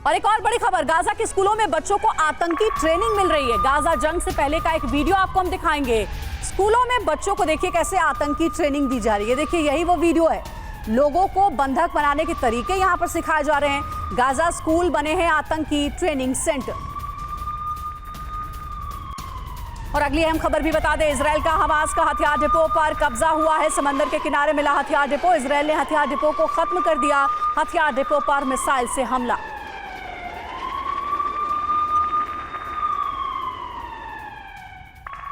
और एक और बड़ी खबर, गाजा के स्कूलों में बच्चों को आतंकी ट्रेनिंग मिल रही है। गाजा जंग से पहले का एक वीडियो आपको हम दिखाएंगे। स्कूलों में बच्चों को देखिए कैसे आतंकी ट्रेनिंग दी जा रही है। देखिए यही वो वीडियो है। लोगों को बंधक बनाने के तरीके यहां पर सिखाए जा रहे हैं। गाजा स्कूल बने हैं आतंकी ट्रेनिंग सेंटर। और अगली अहम खबर भी बता दें, इजराइल का हमास का हथियार डिपो पर कब्जा हुआ है। समंदर के किनारे मिला हथियार डिपो। इजराइल ने हथियार डिपो को खत्म कर दिया। हथियार डिपो पर मिसाइल से हमला।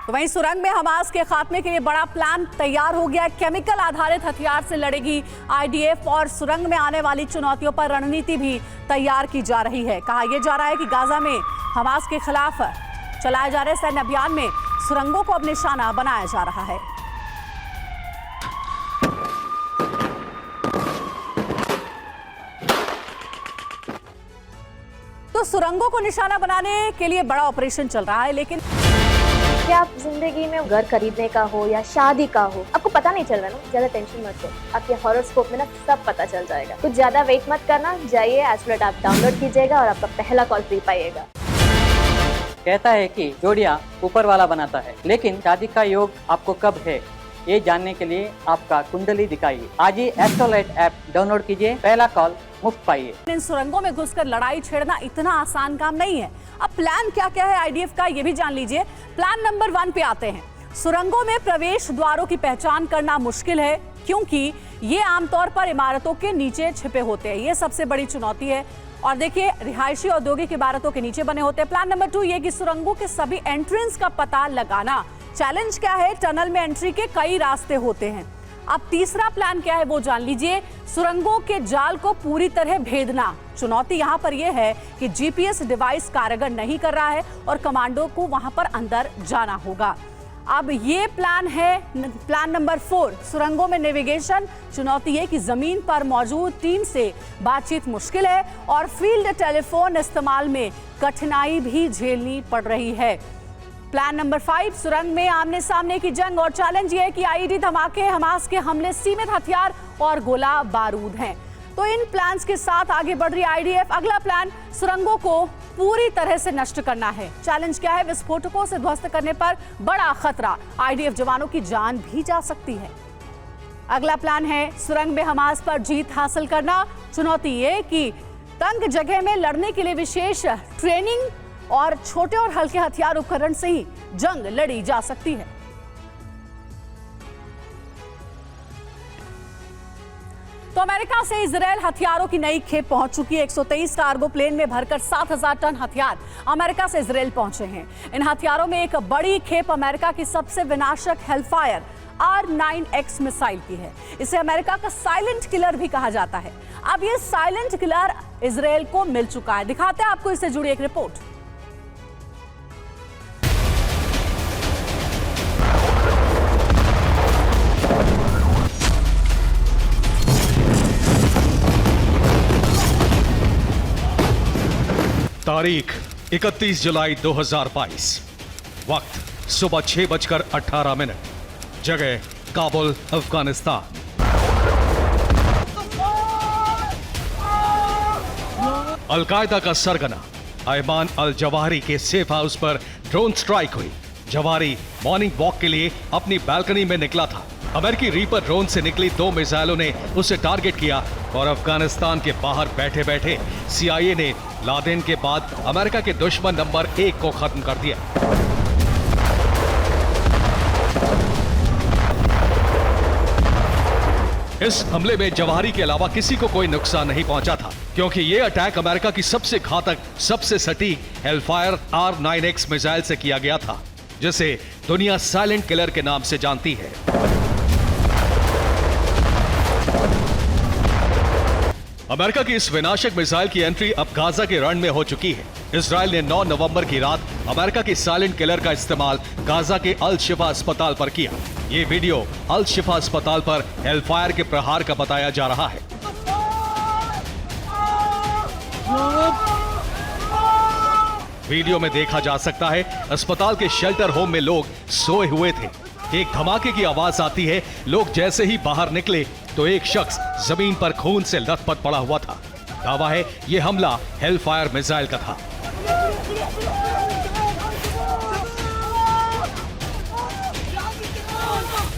तो वहीं सुरंग में हमास के खात्मे के लिए बड़ा प्लान तैयार हो गया। केमिकल आधारित हथियार से लड़ेगी आईडीएफ और सुरंग में आने वाली चुनौतियों पर रणनीति भी तैयार की जा रही है। कहा यह जा रहा है कि गाजा में हमास के खिलाफ चलाए जा रहे सैन्य अभियान में सुरंगों को अब निशाना बनाया जा रहा है। तो सुरंगों को निशाना बनाने के लिए बड़ा ऑपरेशन चल रहा है। लेकिन क्या आप जिंदगी में घर खरीदने का हो या शादी का हो, आपको पता नहीं चल रहा ना, ज्यादा टेंशन मत लो। आपके हॉरोस्कोप में ना सब पता चल जाएगा। कुछ ज्यादा वेट मत करना, जाइए एस्ट्रोलैट आप डाउनलोड कीजिएगा और आपका पहला कॉल फ्री पाइएगा। कहता है कि जोड़ियां ऊपर वाला बनाता है, लेकिन शादी का योग आपको कब है ये जानने के लिए आपका कुंडली दिखाइए। आज ही एस्ट्रोलैट ऐप डाउनलोड कीजिए, पहला कॉल मुफ्त पाइए। इन सुरंगों में घुसकर लड़ाई छेड़ना इतना आसान काम नहीं है। अब प्लान क्या क्या है आईडीएफ का ये भी जान लीजिए। प्लान नंबर 1 पे आते हैं। सुरंगों में प्रवेश द्वारों की पहचान करना मुश्किल है, क्योंकि ये आमतौर पर इमारतों के नीचे छिपे होते हैं। ये सबसे बड़ी चुनौती है। और देखिए रिहायशी औद्योगिक इमारतों के नीचे बने होते हैं। प्लान नंबर 2 ये कि सुरंगों के सभी एंट्रेंस का पता लगाना। चैलेंज क्या है, टनल में एंट्री के कई रास्ते होते हैं। अब तीसरा प्लान क्या है वो जान लीजिए। सुरंगों के जाल को पूरी तरह भेदना। चुनौती यहाँ पर यह है कि जीपीएस डिवाइस कारगर नहीं कर रहा है और कमांडो को वहां पर अंदर जाना होगा। अब ये प्लान है प्लान नंबर 4, सुरंगों में नेविगेशन। चुनौती है कि जमीन पर मौजूद टीम से बातचीत मुश्किल है और फील्ड टेलीफोन इस्तेमाल में कठिनाई भी झेलनी पड़ रही है। प्लान नंबर 5, सुरंग में आमने सामने की जंग और चैलेंज ये है कि आईईडी धमाके, हमास के हमले, सीमित हथियार और गोला बारूद हैं। तो इन प्लान्स के साथ आगे बढ़ रही आईडीएफ। अगला प्लान सुरंगों को पूरी तरह से नष्ट करना है। चैलेंज क्या है, विस्फोटकों से ध्वस्त करने पर बड़ा खतरा, आईडीएफ जवानों की जान भी जा सकती है। अगला प्लान है सुरंग में हमास पर जीत हासिल करना। चुनौती ये कि तंग जगह में लड़ने के लिए विशेष ट्रेनिंग और छोटे और हल्के हथियार उपकरण से ही जंग लड़ी जा सकती है। तो अमेरिका से इजराइल हथियारों की नई खेप पहुंच चुकी है। 123 कार्गो प्लेन में भरकर 7000 टन हथियार अमेरिका से इजराइल पहुंचे हैं। इन हथियारों में एक बड़ी खेप अमेरिका की सबसे विनाशक हेलफायर R9X मिसाइल की है। इसे अमेरिका का साइलेंट किलर भी कहा जाता है। अब ये साइलेंट किलर इजराइल को मिल चुका है। दिखाते हैं आपको इससे जुड़ी एक रिपोर्ट। तारीख 31 जुलाई 2022, वक्त सुबह 6:18, जगह काबुल, अफगानिस्तान। अलकायदा का सरगना अयमान अल जवाहिरी के सेफ हाउस पर ड्रोन स्ट्राइक हुई। जवाहिरी मॉर्निंग वॉक के लिए अपनी बालकनी में निकला था। अमेरिकी रीपर ड्रोन से निकली 2 मिसाइलों ने उसे टारगेट किया और अफगानिस्तान के बाहर बैठे बैठे सीआईए ने लादेन के बाद अमेरिका के दुश्मन नंबर 1 को खत्म कर दिया। इस हमले में जवाहिरी के अलावा किसी को कोई नुकसान नहीं पहुंचा था, क्योंकि यह अटैक अमेरिका की सबसे घातक, सबसे सटीक हेलफायर R9X मिसाइल से किया गया था, जिसे दुनिया साइलेंट किलर के नाम से जानती है। अमेरिका की इस विनाशक मिसाइल की एंट्री अब गाजा के रण में हो चुकी है। इजराइल ने 9 नवंबर की रात अमेरिका की साइलेंट किलर का इस्तेमाल गाजा के अल शिफा अस्पताल पर किया। ये वीडियो अल शिफा अस्पताल पर हेलफायर के प्रहार का बताया जा रहा है। वीडियो में देखा जा सकता है अस्पताल के शेल्टर होम में लोग सोए हुए थे। एक धमाके की आवाज आती है। लोग जैसे ही बाहर निकले तो एक शख्स जमीन पर खून से लथपथ पड़ा हुआ था। दावा है ये हमला हेलफायर मिसाइल का था।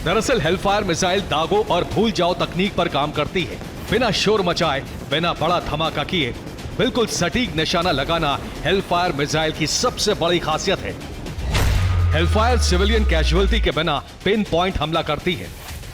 दरअसल हेलफायर मिसाइल दागों और भूल जाओ तकनीक पर काम करती है। बिना शोर मचाए, बिना बड़ा धमाका किए बिल्कुल सटीक निशाना लगाना हेलफायर मिसाइल की सबसे बड़ी खासियत है। हेलफायर सिविलियन कैजुअलिटी के बिना पिन पॉइंट हमला करती है।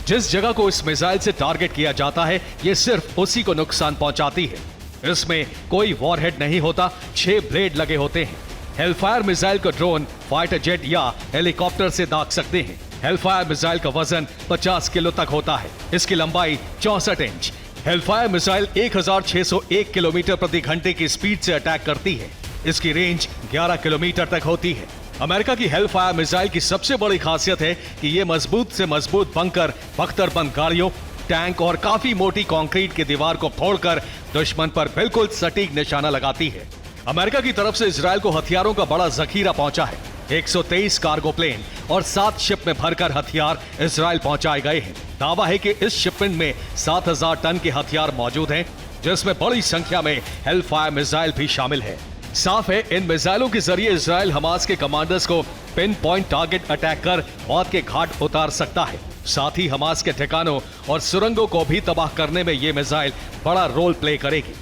जिस जगह को इस मिसाइल से टारगेट किया जाता है, ये सिर्फ उसी को नुकसान पहुंचाती है। इसमें कोई वॉरहेड नहीं होता, 6 ब्लेड लगे होते हैं। हेलफायर मिसाइल को ड्रोन, फाइटर जेट या हेलीकॉप्टर से दाग सकते हैं। हेलफायर मिसाइल का वजन 50 किलो तक होता है। इसकी लंबाई 64 इंच। हेलफायर मिसाइल 1601 किलोमीटर प्रति घंटे की स्पीड से अटैक करती है। इसकी रेंज 11 किलोमीटर तक होती है। अमेरिका की हेलफायर मिसाइल की सबसे बड़ी खासियत है कि ये मजबूत से मजबूत बंकर, बख्तरबंद गाड़ियों, टैंक और काफी मोटी कंक्रीट की दीवार को फोड़कर दुश्मन पर बिल्कुल सटीक निशाना लगाती है। अमेरिका की तरफ से इजरायल को हथियारों का बड़ा जखीरा पहुंचा है। 123 कार्गो प्लेन और 7 शिप में भरकर हथियार इजरायल पहुंचाए गए हैं। दावा है कि इस शिपमेंट में 7000 टन के हथियार मौजूद हैं, जिसमें बड़ी संख्या में हेलफायर मिसाइल भी शामिल है। साफ है, इन मिसाइलों के जरिए इजरायल हमास के कमांडर्स को पिन पॉइंट टारगेट अटैक कर मौत के घाट उतार सकता है। साथ ही हमास के ठिकानों और सुरंगों को भी तबाह करने में ये मिसाइल बड़ा रोल प्ले करेगी।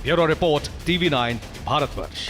Bureau report, TV9 Bharatvarsh.